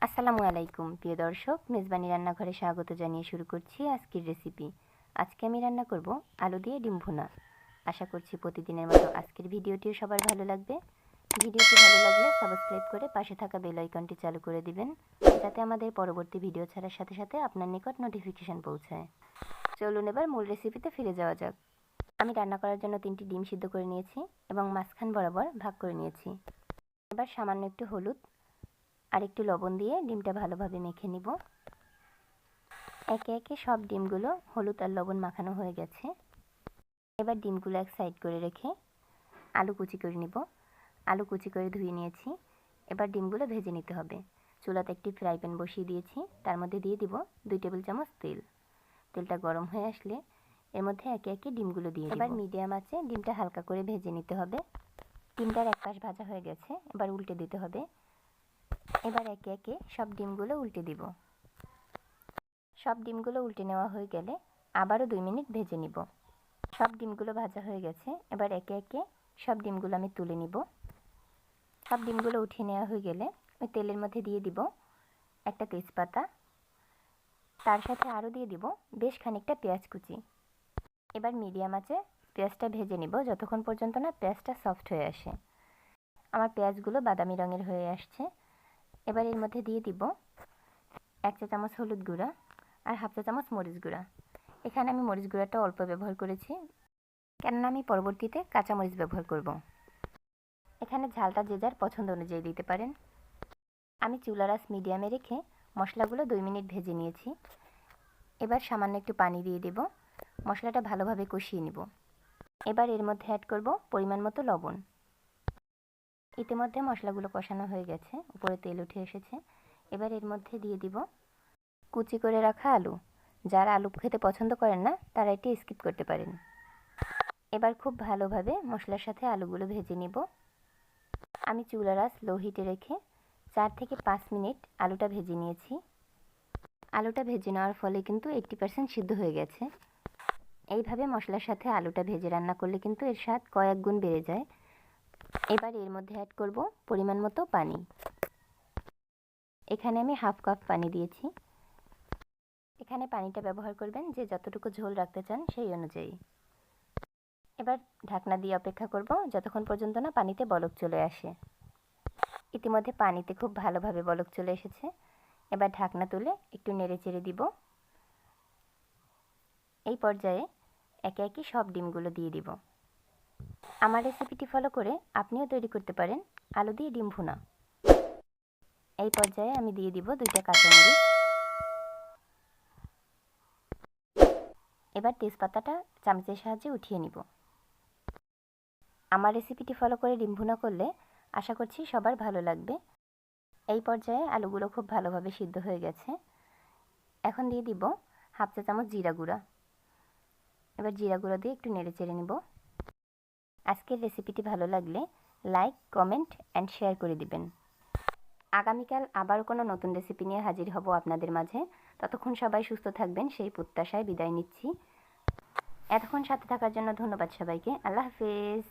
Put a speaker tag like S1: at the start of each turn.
S1: আসসালামু আলাইকুম প্রিয় দর্শক, মেজবানি রান্নাঘরে স্বাগত জানিয়ে শুরু করছি আজকের রেসিপি। আজকে আমি রান্না করব আলু দিয়ে ডিম ভুনা। আশা করছি প্রতিদিনের মতো আজকের ভিডিওটিও সবার ভালো লাগবে। ভিডিওটি ভালো লাগলে সাবস্ক্রাইব করে পাশে থাকা বেল আইকনটি চালু করে দিবেন, যাতে আমাদের পরবর্তী ভিডিও ছাড়ার সাথে সাথে আপনার নিকট নোটিফিকেশান পৌঁছায়। চলুন এবার মূল রেসিপিতে ফিরে যাওয়া যাক। আমি রান্না করার জন্য 3টি ডিম সিদ্ধ করে নিয়েছি এবং মাঝখান বরাবর ভাগ করে নিয়েছি। এবার সামান্য একটু হলুদ আর একটু লবণ দিয়ে ডিমটা ভালোভাবে মেখে নিব। একে একে সব ডিমগুলো হলুদ আর লবণ মাখানো হয়ে গেছে। এবার ডিমগুলো এক সাইড করে রেখে আলু কুচি করে নিব। আলু কুচি করে ধুয়ে নিয়েছি। এবার ডিমগুলো ভেজে নিতে হবে। চুলাতে একটি ফ্রাই প্যান বসিয়ে দিয়েছি, তার মধ্যে দিয়ে দিব 2 টেবিল চামচ তেল। তেলটা গরম হয়ে আসলে এর মধ্যে একে একে ডিমগুলো দিয়ে দিব। এবার মিডিয়াম আঁচে ডিমটা হালকা করে ভেজে নিতে হবে। ডিমটার এক পাশ ভাজা হয়ে গেছে, এবার উল্টে দিতে হবে। এবার একে একে সব ডিমগুলো উল্টে দিব। সব ডিমগুলো উল্টে নেওয়া হয়ে গেলে আবারও 2 মিনিট ভেজে নিব। সব ডিমগুলো ভাজা হয়ে গেছে, এবার একে একে সব ডিমগুলো আমি তুলে নিব। সব ডিমগুলো উঠিয়ে নেওয়া হয়ে গেলে ওই তেলের মধ্যে দিয়ে দিব একটা তেজপাতা, তার সাথে আরও দিয়ে দিব বেশ খানিকটা পেঁয়াজ কুচি। এবার মিডিয়াম আঁচে পেঁয়াজটা ভেজে নিব যতক্ষণ পর্যন্ত না পেঁয়াজটা সফট হয়ে আসে। আমার পেঁয়াজগুলো বাদামি রঙের হয়ে আসছে। এবার এর মধ্যে দিয়ে দিব 1 চা চামচ হলুদ গুঁড়া আর 1/2 চা চামচ মরিচ গুঁড়া। এখানে আমি মরিচ গুঁড়াটা অল্প ব্যবহার করেছি, কেননা আমি পরবর্তীতে কাঁচা মরিচ ব্যবহার করব। এখানে ঝালটা যে যার পছন্দ অনুযায়ী দিতে পারেন। আমি চুলার আঁচ মিডিয়ামে রেখে মশলাগুলো 2 মিনিট ভেজে নিয়েছি। এবার সামান্য একটু পানি দিয়ে দেব, মশলাটা ভালোভাবে কষিয়ে নিব। এবার এর মধ্যে অ্যাড করব পরিমাণ মতো লবণ। ইতিমধ্যে মশলাগুলো কষানো হয়ে গেছে, উপরে তেল উঠে এসেছে। এবার এর মধ্যে দিয়ে দিব কুচি করে রাখা আলু। যারা আলু খেতে পছন্দ করেন না তারা এটি স্কিপ করতে পারেন। এবার খুব ভালোভাবে মশলার সাথে আলুগুলো ভেজে নিব। আমি চুলার আঁচ লো হিটে রেখে 4 থেকে 5 মিনিট আলুটা ভেজে নিয়েছি। আলুটা ভেজে নেওয়ার ফলে কিন্তু 80% সিদ্ধ হয়ে গেছে। এইভাবে মশলার সাথে আলুটা ভেজে রান্না করলে কিন্তু এর স্বাদ কয়েক গুণ বেড়ে যায়। এবার এর মধ্যে অ্যাড করব পরিমাণ মতো পানি। এখানে আমি 1/2 কাপ পানি দিয়েছি। এখানে পানিটা ব্যবহার করবেন যে যতটুকু ঝোল রাখতে চান সেই অনুযায়ী। এবার ঢাকনা দিয়ে অপেক্ষা করব যতক্ষণ পর্যন্ত না পানিতে বলক চলে আসে। ইতিমধ্যে পানিতে খুব ভালোভাবে বলক চলে এসেছে। এবার ঢাকনা তুলে একটু নেড়ে চেড়ে দিব। এই পর্যায়ে একে একে সব ডিমগুলো দিয়ে দিব। আমার রেসিপিটি ফলো করে আপনিও তৈরি করতে পারেন আলু দিয়ে ডিম ভুনা। এই পর্যায়ে আমি দিয়ে দিব 2টা কাঁচামরিচ। এবার তেজপাতাটা চামচের সাহায্যে উঠিয়ে নিব। আমার রেসিপিটি ফলো করে ডিম ভুনা করলে আশা করছি সবার ভালো লাগবে। এই পর্যায়ে আলুগুলো খুব ভালোভাবে সিদ্ধ হয়ে গেছে। এখন দিয়ে দিব 1/2 চা চামচ জিরা গুঁড়া। এবার জিরা গুঁড়া দিয়ে একটু নেড়ে চেড়ে নিব। আজকের রেসিপিটি ভালো লাগলে লাইক, কমেন্ট অ্যান্ড শেয়ার করে দিবেন। আগামীকাল আবার কোনো নতুন রেসিপি নিয়ে হাজির হব আপনাদের মাঝে। ততক্ষণ সবাই সুস্থ থাকবেন সেই প্রত্যাশায় বিদায় নিচ্ছি। এতক্ষণ সাথে থাকার জন্য ধন্যবাদ সবাইকে। আল্লাহ হাফেজ।